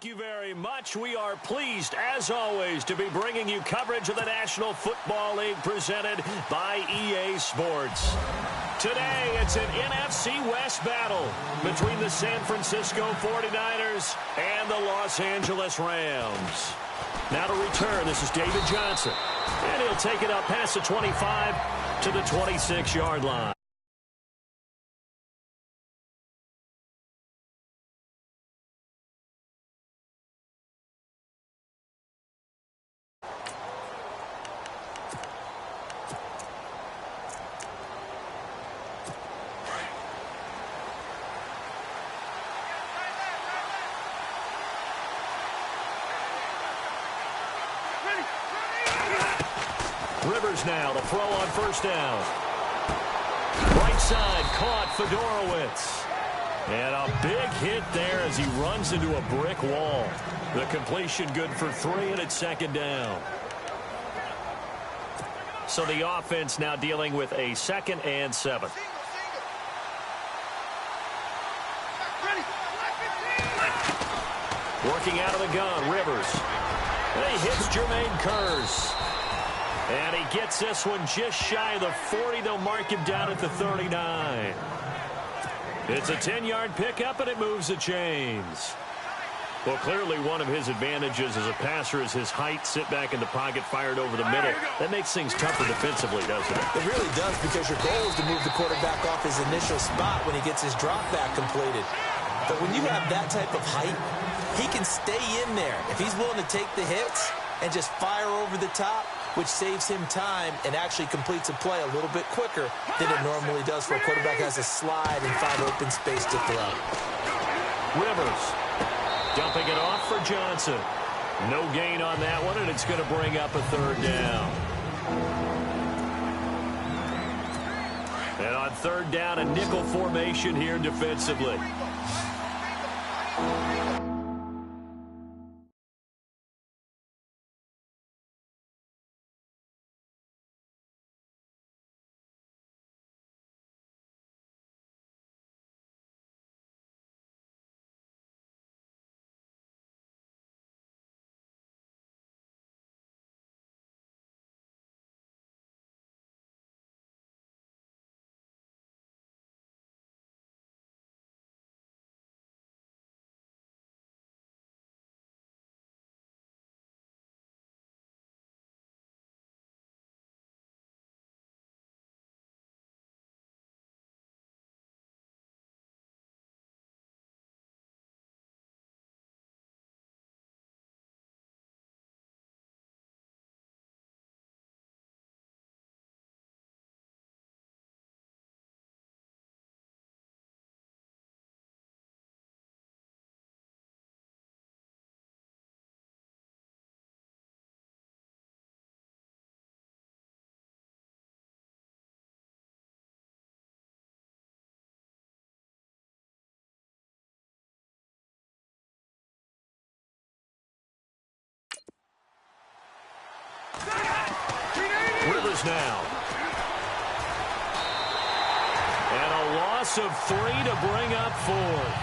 Thank you very much. We are pleased, as always, to be bringing you coverage of the National Football League presented by EA Sports. Today, it's an NFC West battle between the San Francisco 49ers and the Los Angeles Rams. Now to return, this is David Johnson. And he'll take it up past the 25 to the 26-yard line. Rivers now to throw on first down. Right side caught Fedorowicz. And a big hit there as he runs into a brick wall. The completion good for 3, and it's second down. So the offense now dealing with a 2nd and 7. Working out of the gun, Rivers. And he hits Jermaine Kearse. And he gets this one just shy of the 40. They'll mark him down at the 39. It's a 10-yard pickup, and it moves the chains. Well, clearly one of his advantages as a passer is his height. Sit back in the pocket, fired over the middle. That makes things tougher defensively, doesn't it? It really does, because your goal is to move the quarterback off his initial spot when he gets his drop back completed. But when you have that type of height, he can stay in there. If he's willing to take the hits and just fire over the top, which saves him time and actually completes a play a little bit quicker than it normally does for a quarterback who has to slide and find open space to throw. Rivers dumping it off for Johnson. No gain on that one, and it's going to bring up a 3rd down. And on 3rd down, a nickel formation here defensively. Rivers now. And a loss of 3 to bring up 4th.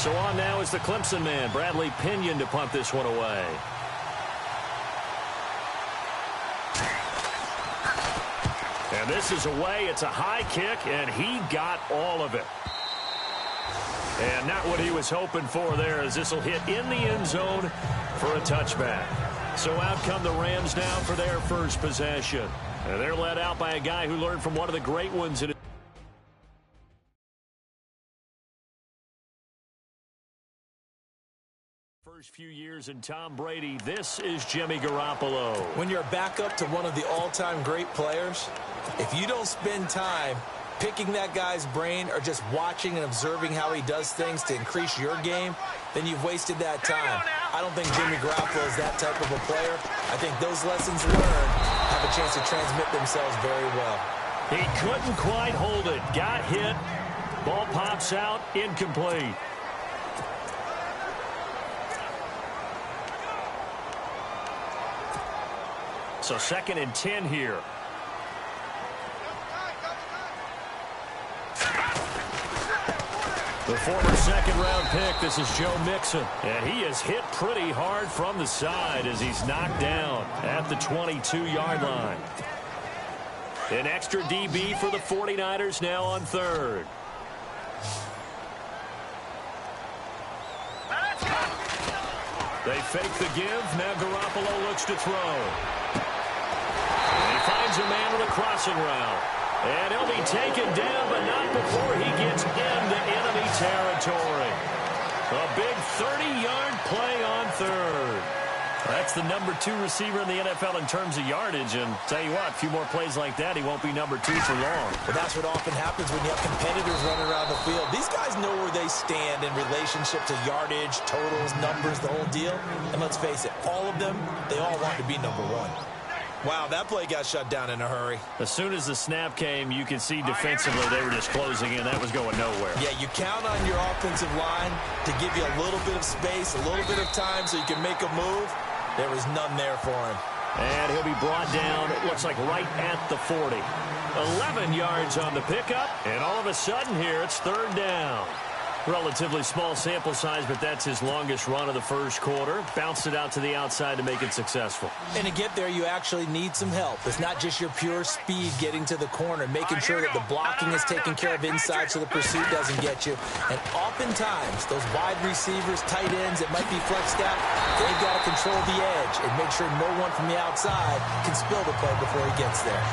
So on now is the Clemson man, Bradley Pinion, to punt this one away. And this is away. It's a high kick, and he got all of it. And not what he was hoping for there, as this will hit in the end zone for a touchback. So out come the Rams now for their first possession. And they're led out by a guy who learned from one of the great ones in his first few years in Tom Brady. This is Jimmy Garoppolo. When you're back up to one of the all-time great players, if you don't spend time picking that guy's brain or just watching and observing how he does things to increase your game, then you've wasted that time. I don't think Jimmy Garoppolo is that type of a player. I think those lessons learned have a chance to transmit themselves very well. He couldn't quite hold it. Got hit. Ball pops out. Incomplete. So 2nd and 10 here. The former second-round pick, this is Joe Mixon. And he is hit pretty hard from the side as he's knocked down at the 22-yard line. An extra DB for the 49ers now on third. They fake the give. Now Garoppolo looks to throw. And he finds a man with a crossing route. And he'll be taken down, but not before he gets into enemy territory. A big 30-yard play on third. That's the number 2 receiver in the NFL in terms of yardage. And tell you what, a few more plays like that, he won't be number 2 for long. But that's what often happens when you have competitors running around the field. These guys know where they stand in relationship to yardage, totals, numbers, the whole deal. And let's face it, all of them, they all want to be number 1. Wow, that play got shut down in a hurry. As soon as the snap came, you could see defensively they were just closing in. That was going nowhere. Yeah, you count on your offensive line to give you a little bit of space, a little bit of time so you can make a move. There was none there for him. And he'll be brought down, it looks like right at the 40. 11 yards on the pickup, and all of a sudden here it's third down. Relatively small sample size, but that's his longest run of the first quarter. Bounced it out to the outside to make it successful. And to get there, you actually need some help. It's not just your pure speed getting to the corner, making sure that the blocking is taken care of inside so the pursuit doesn't get you. And oftentimes, those wide receivers, tight ends that might be flexed out, they've got to control the edge and make sure no one from the outside can spill the play before he gets there.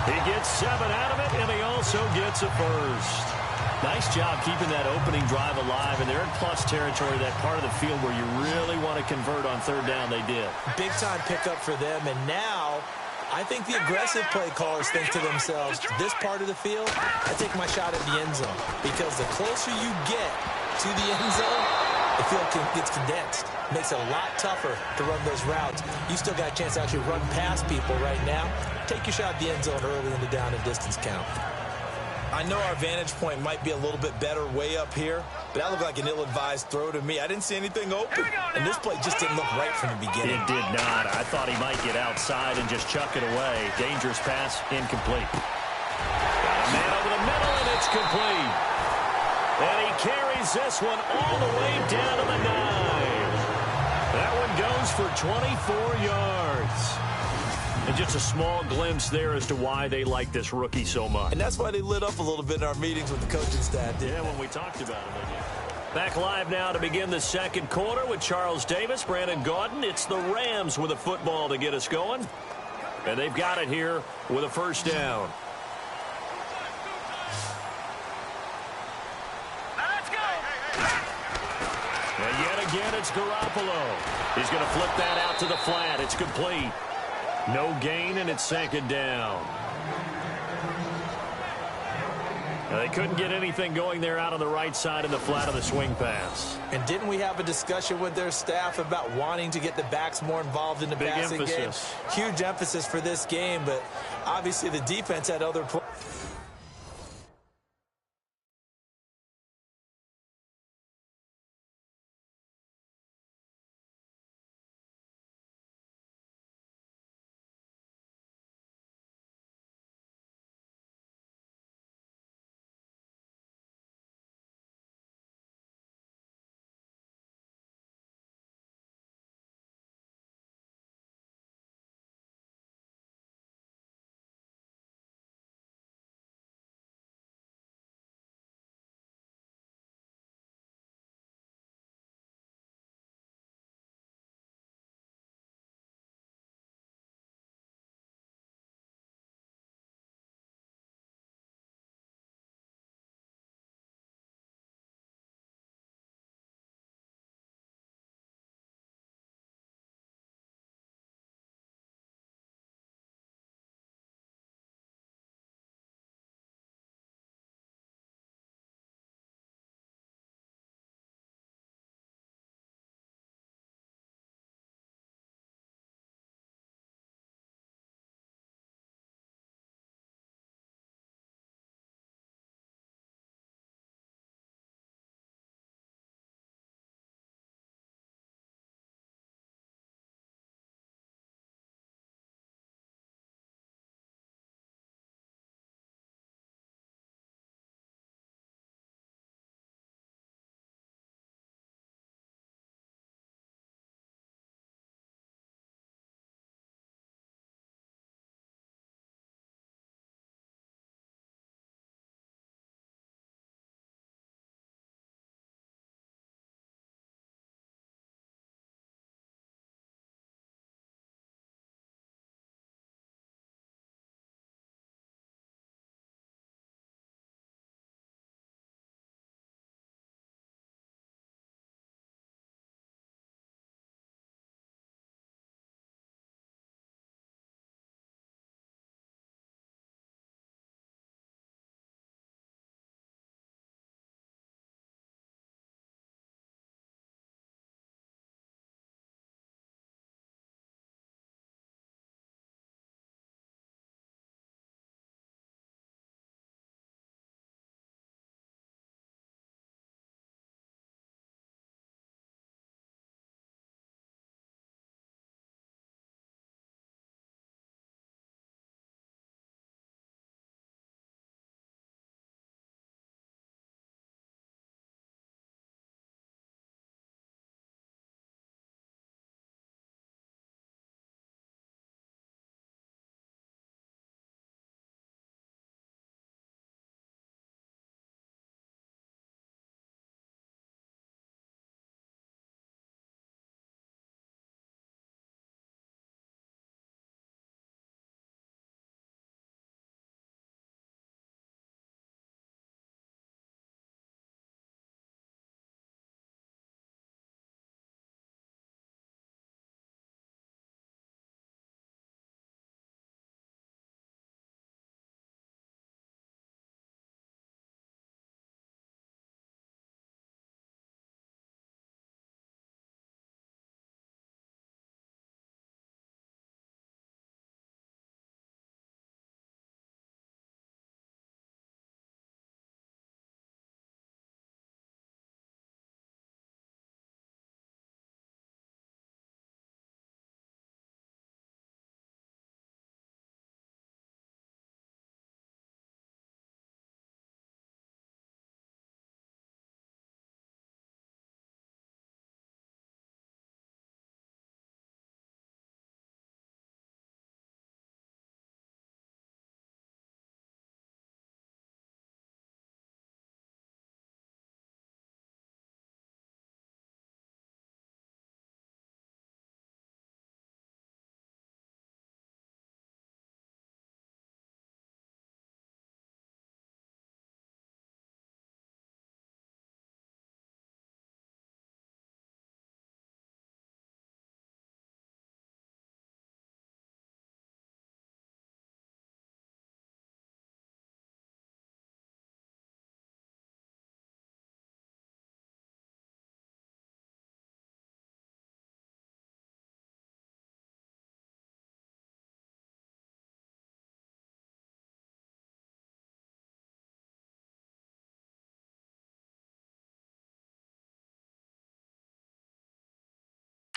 He gets 7 out of it, and he also gets a first. Nice job keeping that opening drive alive, and they're in plus territory, that part of the field where you really want to convert on third down. They did. Big-time pickup for them, and now I think the aggressive play callers think to themselves, this part of the field, I take my shot at the end zone, because the closer you get to the end zone, the field gets condensed. Makes it a lot tougher to run those routes. You still got a chance to actually run past people right now. Take your shot at the end zone early in the down and distance count. I know our vantage point might be a little bit better way up here, but that looked like an ill-advised throw to me. I didn't see anything open, and this play just didn't look right from the beginning. It did not. I thought he might get outside and just chuck it away. Dangerous pass, incomplete. Got a man over the middle, and it's complete. And he carries this one all the way down to the 9. That one goes for 24 yards. And just a small glimpse there as to why they like this rookie so much. And that's why they lit up a little bit in our meetings with the coaching staff. Yeah, when we talked about him again. Back live now to begin the second quarter with Charles Davis, Brandon Gaudin. It's the Rams with a football to get us going. And they've got it here with a first down. Let's go! And yet again, it's Garoppolo. He's going to flip that out to the flat. It's complete. No gain, and it's second down. Now, they couldn't get anything going there out on the right side in the flat of the swing pass. And didn't we have a discussion with their staff about wanting to get the backs more involved in the passing game? Huge emphasis for this game, but obviously the defense had other points.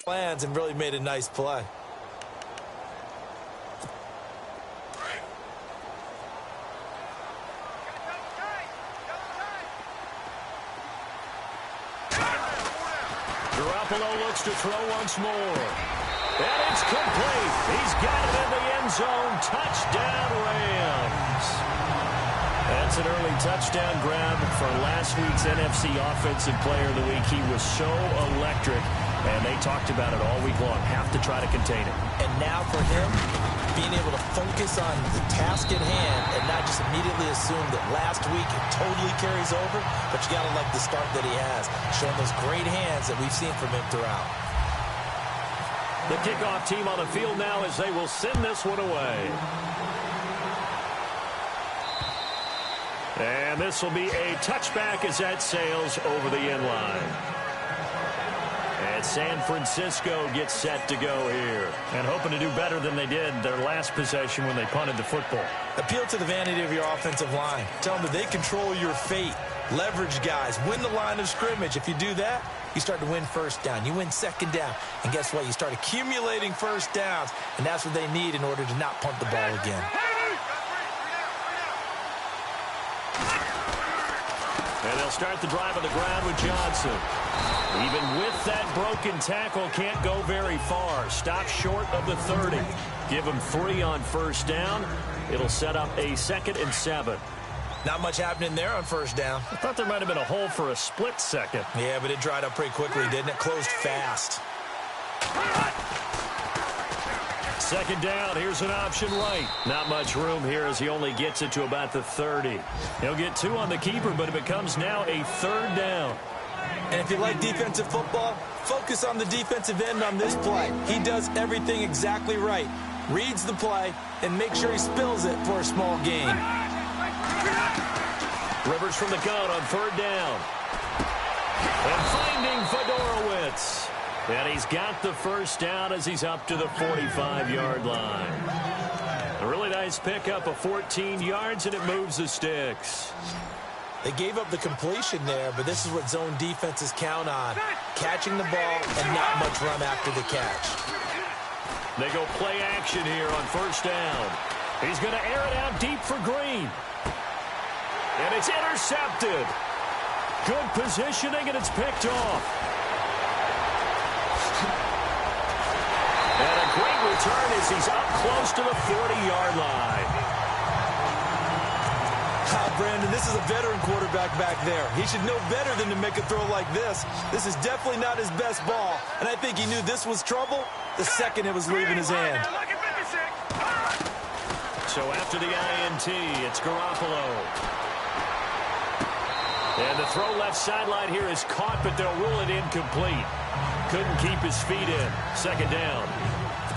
plans and really made a nice play. Garoppolo looks to throw once more. And it's complete. He's got it in the end zone. Touchdown, Rams. That's an early touchdown grab for last week's NFC Offensive Player of the Week. He was so electric, and they talked about it all week long. Have to try to contain it. And now for him, being able to focus on the task at hand and not just immediately assume that last week it totally carries over, but you got to like the start that he has, showing those great hands that we've seen from him throughout. The kickoff team on the field now as they will send this one away. And this will be a touchback as that sails over the end line. And San Francisco gets set to go here. And hoping to do better than they did their last possession when they punted the football. Appeal to the vanity of your offensive line. Tell them that they control your fate. Leverage guys. Win the line of scrimmage. If you do that, you start to win first down. You win second down. And guess what? You start accumulating first downs. And that's what they need in order to not punt the ball again. And they'll start the drive on the ground with Johnson. Even with that broken tackle, can't go very far. Stop short of the 30. Give him 3 on first down. It'll set up a 2nd and 7. Not much happening there on first down. I thought there might have been a hole for a split second. Yeah, but it dried up pretty quickly, didn't it? Closed fast. 2nd down, here's an option right. Not much room here as he only gets it to about the 30. He'll get 2 on the keeper, but it becomes now a 3rd down. And if you like defensive football, focus on the defensive end on this play. He does everything exactly right. Reads the play and makes sure he spills it for a small gain. Rivers from the gun on 3rd down. And finding Fedorowicz. And he's got the first down as he's up to the 45-yard line. A really nice pickup of 14 yards, and it moves the sticks. They gave up the completion there, but this is what zone defenses count on. Catching the ball and not much run after the catch. They go play action here on 1st down. He's going to air it out deep for Green. And it's intercepted. Good positioning, and it's picked off. And a great return as he's up close to the 40-yard line. Brandon, this is a veteran quarterback back there. He should know better than to make a throw like this. This is definitely not his best ball, and I think he knew this was trouble the second it was leaving his hand. So after the INT, it's Garoppolo. And the throw left sideline here is caught, but they'll rule it incomplete. Couldn't keep his feet in. 2nd down.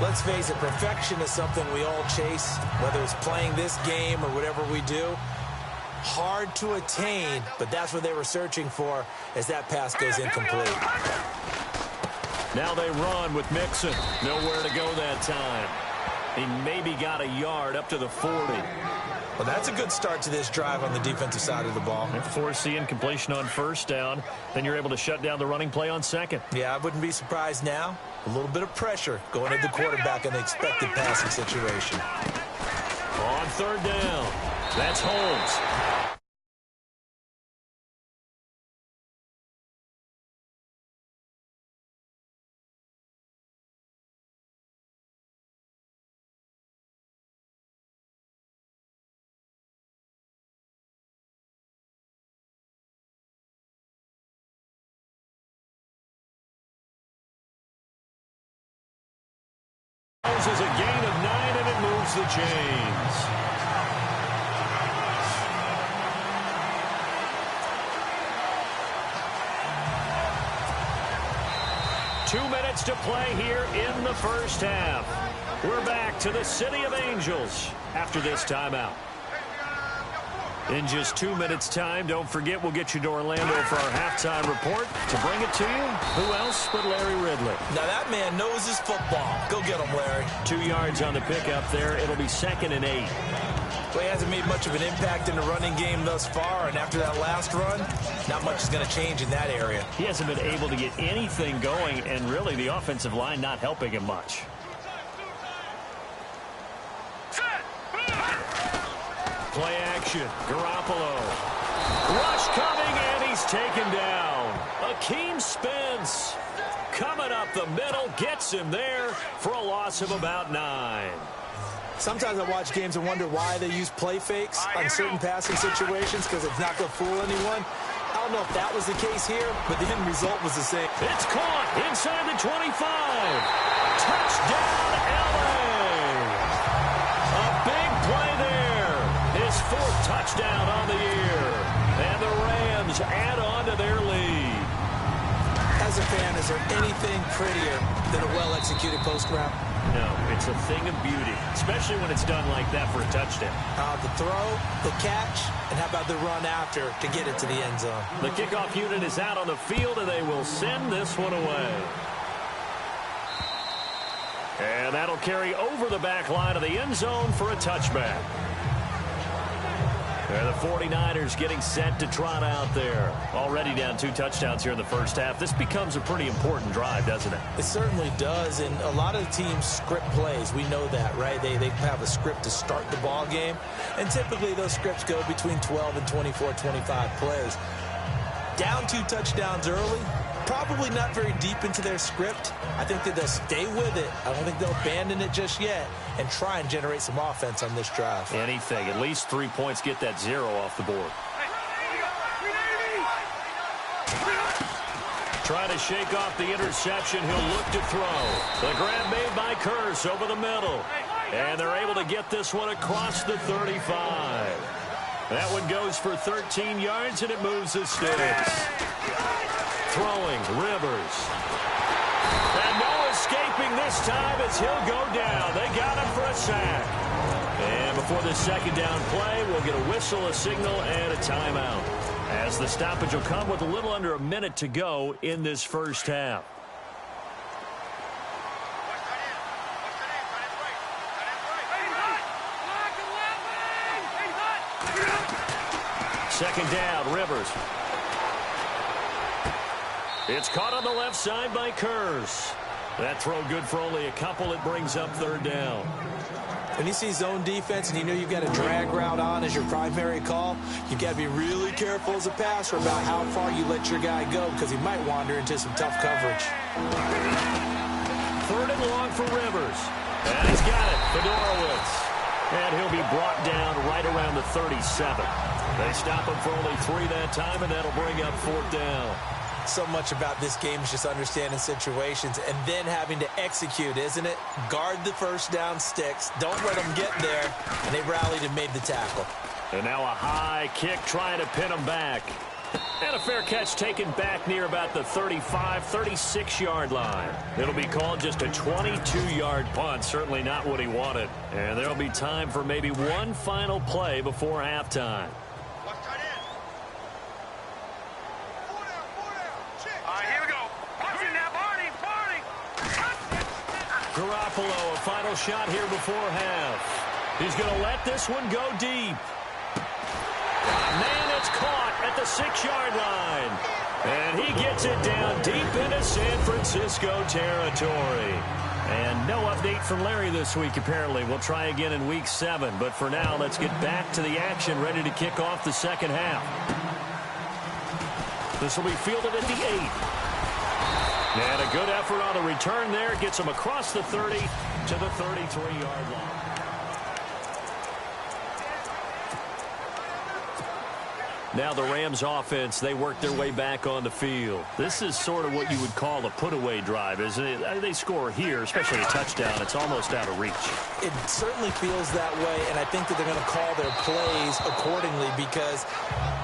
Let's face it, perfection is something we all chase, whether it's playing this game or whatever we do. Hard to attain, but that's what they were searching for as that pass goes incomplete. Now they run with Mixon. Nowhere to go that time. He maybe got a yard up to the 40. Well, that's a good start to this drive on the defensive side of the ball. If force the incompletion on 1st down, then you're able to shut down the running play on 2nd. Yeah, I wouldn't be surprised now. A little bit of pressure going at the quarterback in the expected passing situation. On 3rd down, that's Holmes. Is a gain of 9, and it moves the chains. Two minutes to play here in the 1st half. We're back to the City of Angels after this timeout. In just 2 minutes' time, don't forget we'll get you to Orlando for our halftime report. To bring it to you, who else but Larry Ridley? Now that man knows his football. Go get him, Larry. 2 yards on the pickup there. It'll be 2nd and 8. Well, he hasn't made much of an impact in the running game thus far, and after that last run, not much is going to change in that area. He hasn't been able to get anything going, and really the offensive line not helping him much. Play action. Garoppolo. Rush coming, and he's taken down. Akeem Spence coming up the middle, gets him there for a loss of about 9. Sometimes I watch games and wonder why they use play fakes on certain passing situations, because it's not going to fool anyone. I don't know if that was the case here, but the end result was the same. It's caught inside the 25. Touchdown, LA. A big play there. His 4th touchdown on the year. And the Rams add on to their lead. As a fan, is there anything prettier than a well-executed post route? No, it's a thing of beauty, especially when it's done like that for a touchdown. The throw, the catch, and how about the run after to get it to the end zone? The kickoff unit is out on the field, and they will send this one away. And that'll carry over the back line of the end zone for a touchback. And the 49ers getting set to trot out there. Already down 2 touchdowns here in the first half. This becomes a pretty important drive, doesn't it? It certainly does, and a lot of the teams script plays. We know that, right? They have a script to start the ball game, and typically those scripts go between 12 and 24, 25 plays. Down 2 touchdowns early, probably not very deep into their script. I think that they'll stay with it. I don't think they'll abandon it just yet and try and generate some offense on this drive. Anything. At least 3 points, get that 0 off the board. Trying to shake off the interception. He'll look to throw. The grab made by Curse over the middle. And they're able to get this one across the 35. That one goes for 13 yards, and it moves the sticks. Throwing, Rivers. And no escaping this time as he'll go down. They got him for a sack. And before the second down play, we'll get a whistle, a signal, and a timeout. As the stoppage will come with a little under a minute to go in this first half. Second down, Rivers. It's caught on the left side by Curse. That throw good for only a couple. It brings up 3rd down. When you see zone defense and you know you've got a drag route on as your primary call, you've got to be really careful as a passer about how far you let your guy go, because he might wander into some tough coverage. 3rd and long for Rivers. And he's got it, Fedorowicz. And he'll be brought down right around the 37. They stop him for only 3 that time, and that'll bring up 4th down. So much about this game is just understanding situations and then having to execute, isn't it? Guard the first down sticks. Don't let them get there. And they rallied and made the tackle. And now a high kick trying to pin them back. And a fair catch taken back near about the 35, 36-yard line. It'll be called just a 22-yard punt. Certainly not what he wanted. And there'll be time for maybe one final play before halftime. Garoppolo, a final shot here before half. He's going to let this one go deep. Man, it's caught at the 6-yard line. And he gets it down deep into San Francisco territory. And no update from Larry this week, apparently. We'll try again in Week 7. But for now, let's get back to the action, ready to kick off the second half. This will be fielded at the 8. And a good effort on the return there. Gets him across the 30 to the 33-yard line. Now the Rams offense, they work their way back on the field. This is sort of what you would call a put-away drive, isn't it? They score here, especially a touchdown. It's almost out of reach. It certainly feels that way, and I think that they're going to call their plays accordingly, because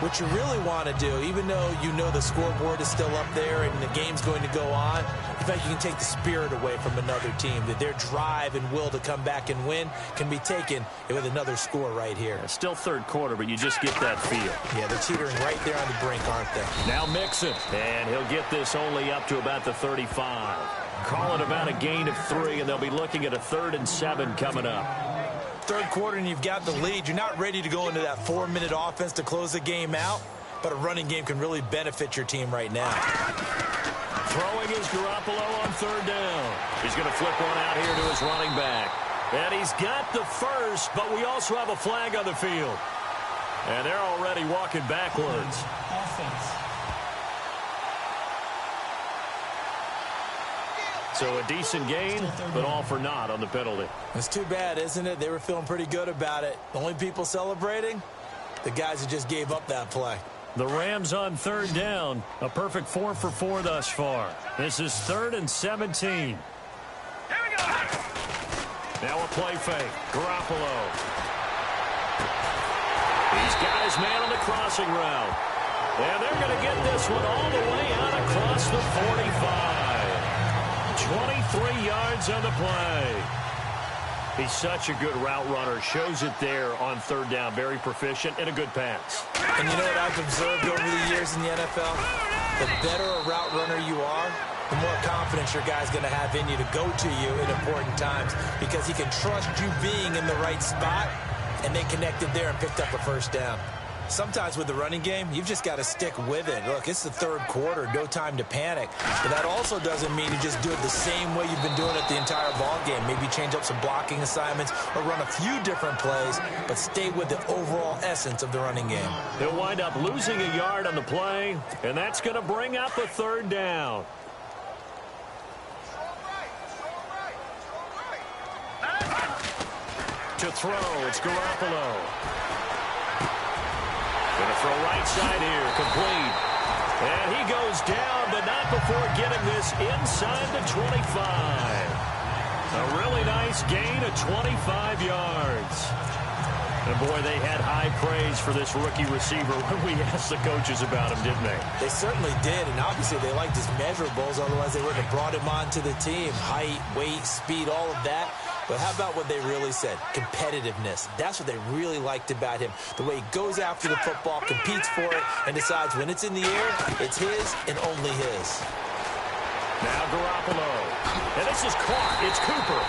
what you really want to do, even though you know the scoreboard is still up there and the game's going to go on, in fact, you can take the spirit away from another team, that their drive and will to come back and win can be taken with another score right here. It's still third quarter, but you just get that feel. Yeah, they're teetering right there on the brink, aren't they? Now Mixon, and he'll get this only up to about the 35. Call it about a gain of 3, and they'll be looking at a 3rd and 7 coming up. third quarter and you've got the lead, you're not ready to go into that 4-minute offense to close the game out, but a running game can really benefit your team right now. Throwing is Garoppolo on third down. He's going to flip one out here to his running back. And he's got the first, but we also have a flag on the field. And they're already walking backwards. So a decent gain, but all for naught on the penalty. It's too bad, isn't it? They were feeling pretty good about it. The only people celebrating, the guys who just gave up that play. The Rams on third down. A perfect 4 for 4 thus far. This is 3rd and 17. Here we go. Now a play fake. Garoppolo. He's got his man on the crossing route. And they're going to get this one all the way out across the 45. 23 yards on the play. He's such a good route runner. Shows it there on third down. Very proficient and a good pass. And you know what I've observed over the years in the NFL? The better a route runner you are, the more confidence your guy's going to have in you to go to you in important times because he can trust you being in the right spot, and they connected there and picked up a first down. Sometimes with the running game, you've just got to stick with it. Look, it's the third quarter, no time to panic. But that also doesn't mean you just do it the same way you've been doing it the entire ball game. Maybe change up some blocking assignments or run a few different plays, but stay with the overall essence of the running game. He'll wind up losing a yard on the play, and that's going to bring up a third down. To throw, it's Garoppolo. Going to throw right side here, complete. And he goes down, but not before getting this inside the 25. A really nice gain of 25 yards. And boy, they had high praise for this rookie receiver when we asked the coaches about him, didn't they? They certainly did, and obviously they liked his measurables, otherwise they wouldn't have brought him onto the team. Height, weight, speed, all of that. But how about what they really said? Competitiveness. That's what they really liked about him. The way he goes after the football, competes for it, and decides when it's in the air, it's his and only his. Now Garoppolo. And this is caught. It's Cooper.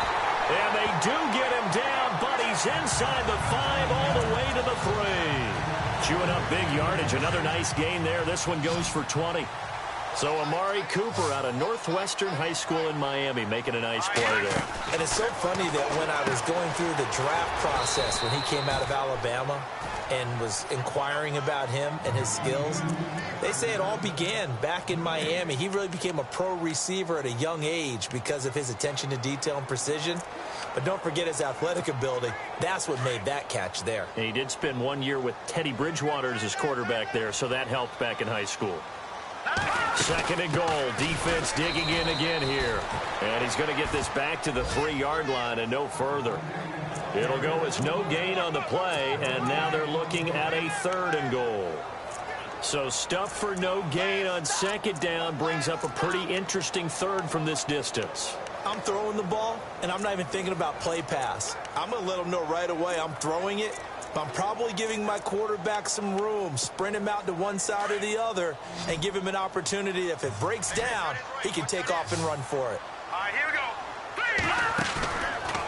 And they do get him down, but he's inside the 5 all the way to the 3. Chewing up big yardage. Another nice gain there. This one goes for 20. So Amari Cooper out of Northwestern High School in Miami making a nice play there. And it's so funny that when I was going through the draft process when he came out of Alabama and was inquiring about him and his skills, they say it all began back in Miami. He really became a pro receiver at a young age because of his attention to detail and precision. But don't forget his athletic ability. That's what made that catch there. And he did spend 1 year with Teddy Bridgewater as his quarterback there, so that helped back in high school. 2nd and goal. Defense digging in again here. And he's going to get this back to the 3-yard line and no further. It'll go as no gain on the play, and now they're looking at a 3rd and goal. So stuff for no gain on 2nd down brings up a pretty interesting 3rd from this distance. I'm throwing the ball, and I'm not even thinking about play pass. I'm going to let them know right away I'm throwing it. I'm probably giving my quarterback some room, sprint him out to one side or the other, and give him an opportunity. If it breaks down, he can take off and run for it. All right, here we go.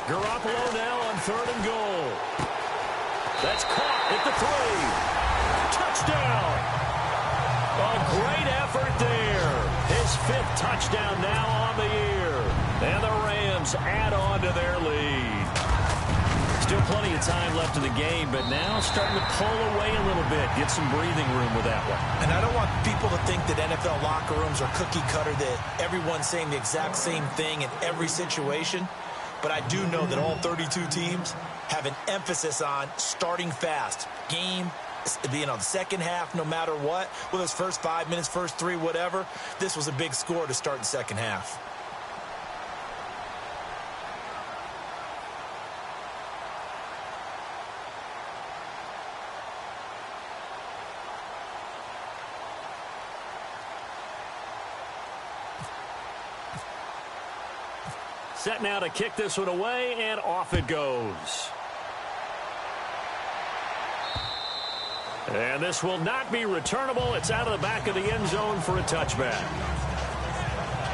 Garoppolo now on 3rd and goal. That's caught at the 3. Touchdown. A great effort there. His 5th touchdown now on the year. And the Rams add on to their lead. Still plenty of time left in the game, but now starting to pull away a little bit. Get some breathing room with that one. And I don't want people to think that NFL locker rooms are cookie cutter, that everyone's saying the exact same thing in every situation. But I do know that all 32 teams have an emphasis on starting fast. Game, the second half, no matter what. Whether it's first 5 minutes, first 3, whatever. This was a big score to start the second half. Set now to kick this one away, and off it goes. And this will not be returnable. It's out of the back of the end zone for a touchback.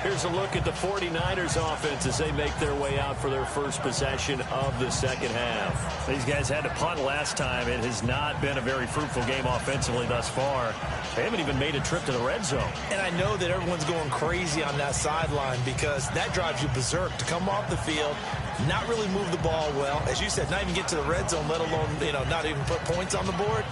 Here's a look at the 49ers offense as they make their way out for their first possession of the second half. These guys had to punt last time. It has not been a very fruitful game offensively thus far. They haven't even made a trip to the red zone. And I know that everyone's going crazy on that sideline because that drives you berserk to come off the field, not really move the ball well. As you said, not even get to the red zone, let alone, not even put points on the board.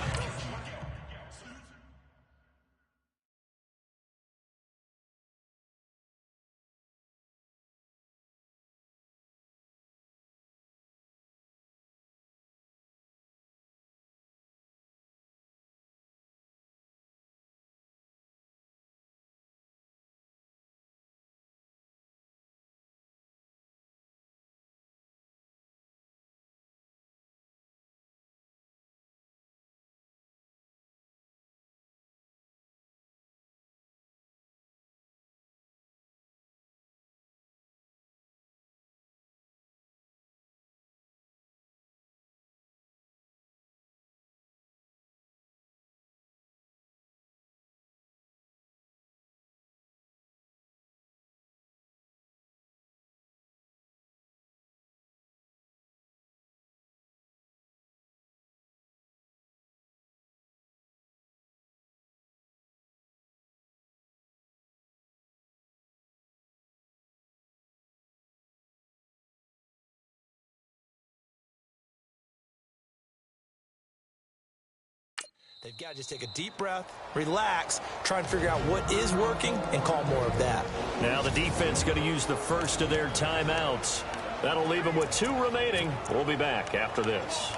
They've got to just take a deep breath, relax, try and figure out what is working, and call more of that. Now the defense going to use the first of their timeouts. That'll leave them with 2 remaining. We'll be back after this.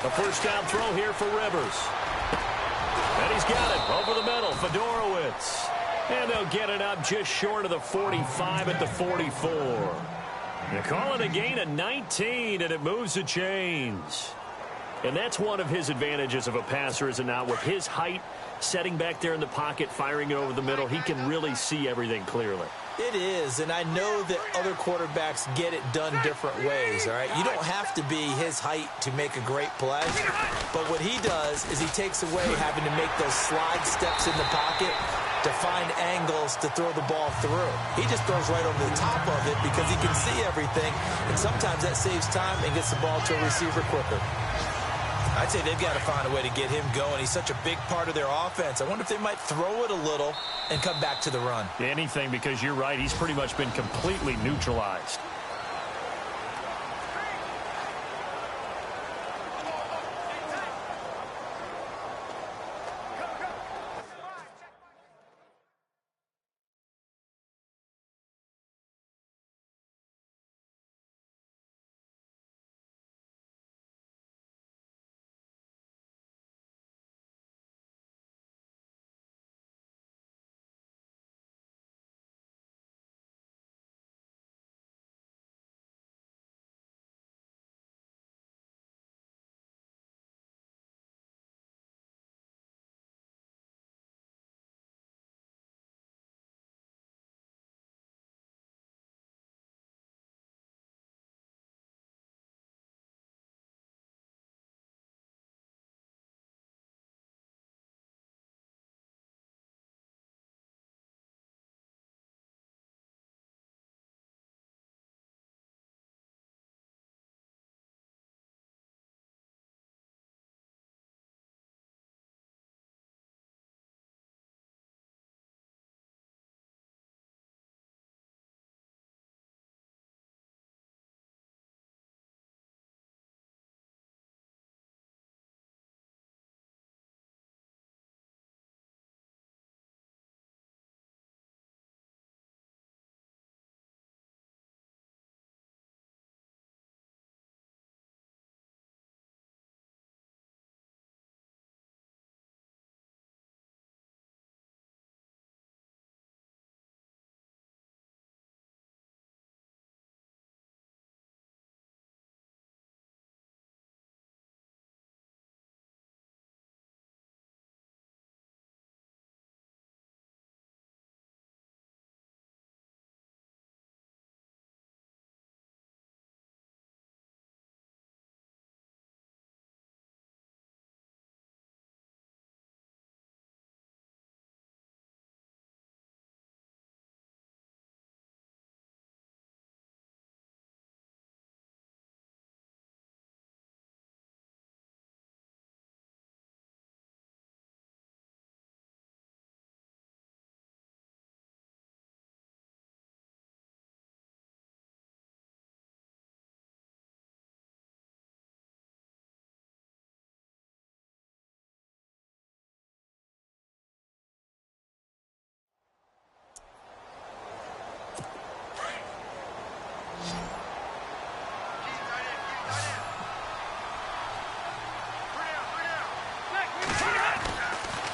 A first down throw here for Rivers. And he's got it over the middle. Fedorowicz. And they'll get it up just short of the 45 at the 44. They call it a gain of 19, and it moves the chains. And that's one of his advantages of a passer, is it not? With his height, setting back there in the pocket, firing it over the middle, he can really see everything clearly. It is, and I know that other quarterbacks get it done different ways, all right? You don't have to be his height to make a great play, but what he does is he takes away having to make those slide steps in the pocket to find angles to throw the ball through. He just throws right over the top of it because he can see everything, and sometimes that saves time and gets the ball to a receiver quicker. I'd say they've got to find a way to get him going. He's such a big part of their offense. I wonder if they might throw it a little and come back to the run. Anything, because you're right. He's pretty much been completely neutralized.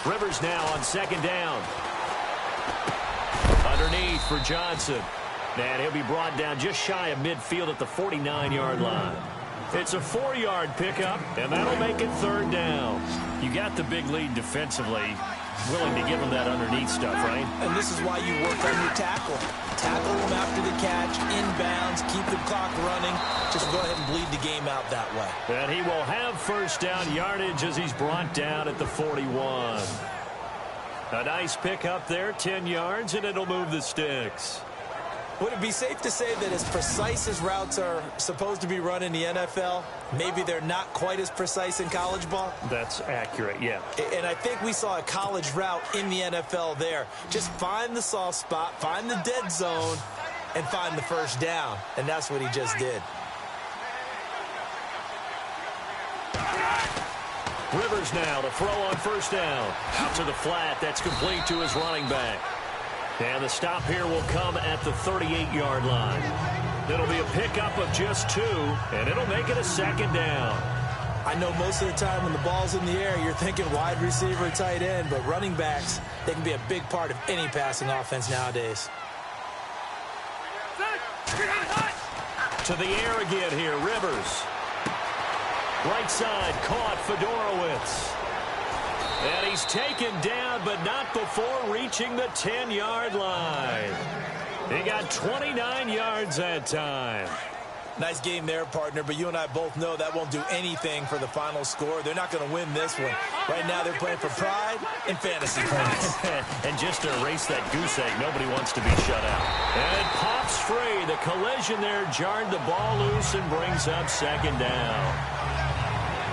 Rivers now on second down. Underneath for Johnson. And he'll be brought down just shy of midfield at the 49-yard line. It's a 4-yard pickup, and that'll make it third down. You got the big lead defensively. Willing to give him that underneath stuff, right? And this is why you work on your tackle. Tackle him after the catch, inbounds, keep the clock running. Just go ahead and bleed the game out that way. And he will have first down yardage as he's brought down at the 41. A nice pickup there, 10 yards, and it'll move the sticks. Would it be safe to say that as precise as routes are supposed to be run in the NFL, maybe they're not quite as precise in college ball? That's accurate, yeah. And I think we saw a college route in the NFL there. Just find the soft spot, find the dead zone, and find the first down. And that's what he just did. Rivers now to throw on first down. Out to the flat. That's complete to his running back. And the stop here will come at the 38-yard line. It'll be a pickup of just 2, and it'll make it a second down. I know most of the time when the ball's in the air, you're thinking wide receiver, tight end, but running backs, they can be a big part of any passing offense nowadays. To the air again here, Rivers. Right side, caught Fedorowicz. And he's taken down, but not before reaching the 10-yard line. He got 29 yards that time. Nice game there, partner, but you and I both know that won't do anything for the final score. They're not going to win this one. Right now they're playing for pride and fantasy points. And just to erase that goose egg, nobody wants to be shut out. And it pops free. The collision there jarred the ball loose and brings up second down.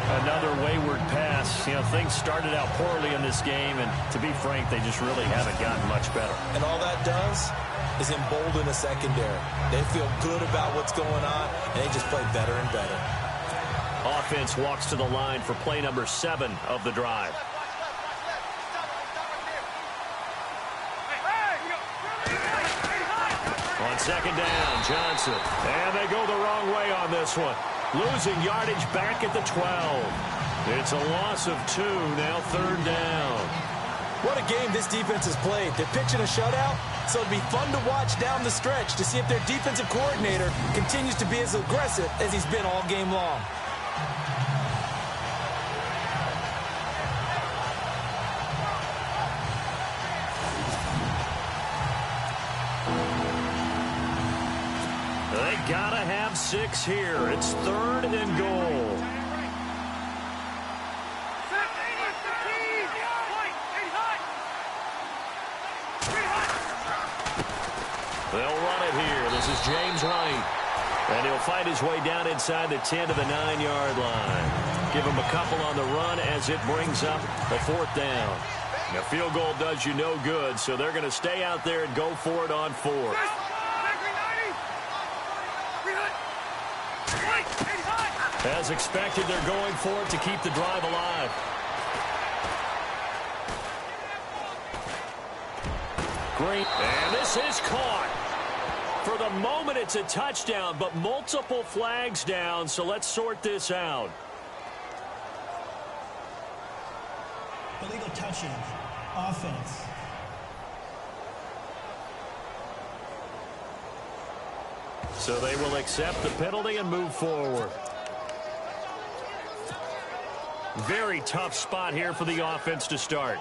Another wayward pass. You know, things started out poorly in this game, and to be frank, they just really haven't gotten much better. And all that does is embolden the secondary. They feel good about what's going on, and they just play better and better. Offense walks to the line for play number 7 of the drive. On second down, Johnson. And they go the wrong way on this one. Losing yardage back at the 12. It's a loss of 2, now third down. What a game this defense has played. They're pitching a shutout, so it'll be fun to watch down the stretch to see if their defensive coordinator continues to be as aggressive as he's been all game long. They gotta have 6 here. It's third and goal. They'll run it here. This is James White. And he'll fight his way down inside the 10 to the 9-yard line. Give him a couple on the run as it brings up a 4th down. A field goal does you no good, so they're going to stay out there and go for it on 4th. As expected, they're going for it to keep the drive alive. Great. And this is caught. For the moment, it's a touchdown, but multiple flags down, so let's sort this out. Illegal touching. Offense. So they will accept the penalty and move forward. Very tough spot here for the offense to start.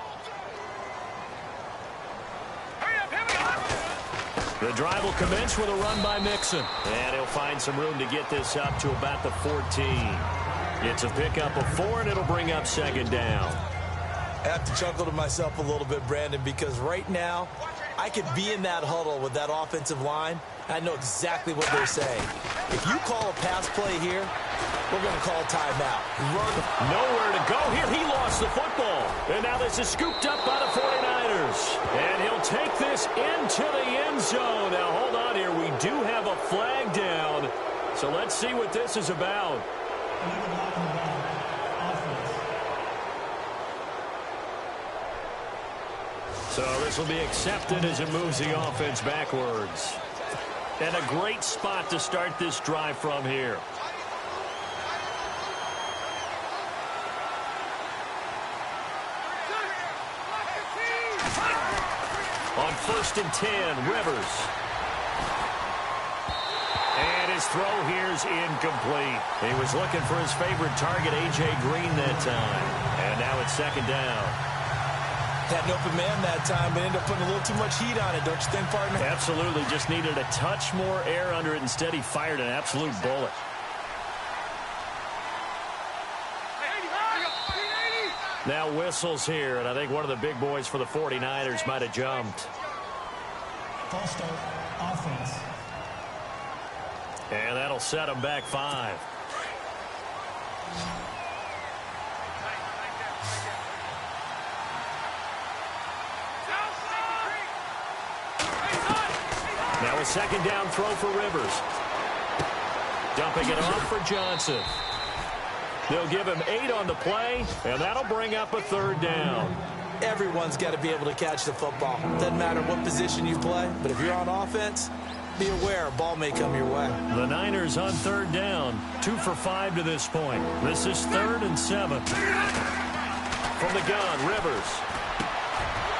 The drive will commence with a run by Mixon. And he'll find some room to get this up to about the 14. It's a pickup of 4, and it'll bring up second down. I have to chuckle to myself a little bit, Brandon, because right now I could be in that huddle with that offensive line. I know exactly what they're saying. If you call a pass play here, we're going to call a timeout. Nowhere to go here. He lost the football. And now this is scooped up by the 49ers. And he'll take this into the end zone. Now, hold on here. We do have a flag down. So let's see what this is about. So this will be accepted as it moves the offense backwards. And a great spot to start this drive from here. On 1st and 10, Rivers. And his throw here's incomplete. He was looking for his favorite target, A.J. Green, that time. And now it's 2nd down. Had an open man that time, but ended up putting a little too much heat on it, don't you think, partner? Absolutely. Just needed a touch more air under it. Instead, he fired an absolute bullet. Now whistles here, and I think one of the big boys for the 49ers might have jumped. False start, offense. And that'll set him back 5. Now a 2nd down throw for Rivers. Dumping it off for Johnson. They'll give him 8 on the play, and that'll bring up a 3rd down. Everyone's got to be able to catch the football. Doesn't matter what position you play, but if you're on offense, be aware a ball may come your way. The Niners on 3rd down, 2 for 5 to this point. This is 3rd and 7. From the gun, Rivers.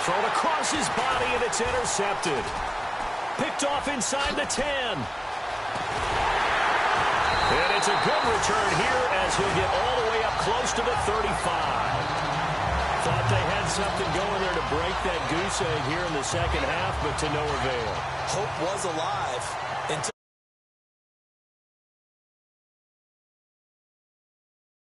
Thrown across his body, and it's intercepted. Picked off inside the 10. And it's a good return here as he'll get all the way up close to the 35. Thought they had something going there to break that goose egg here in the 2nd half, but to no avail. Hope was alive until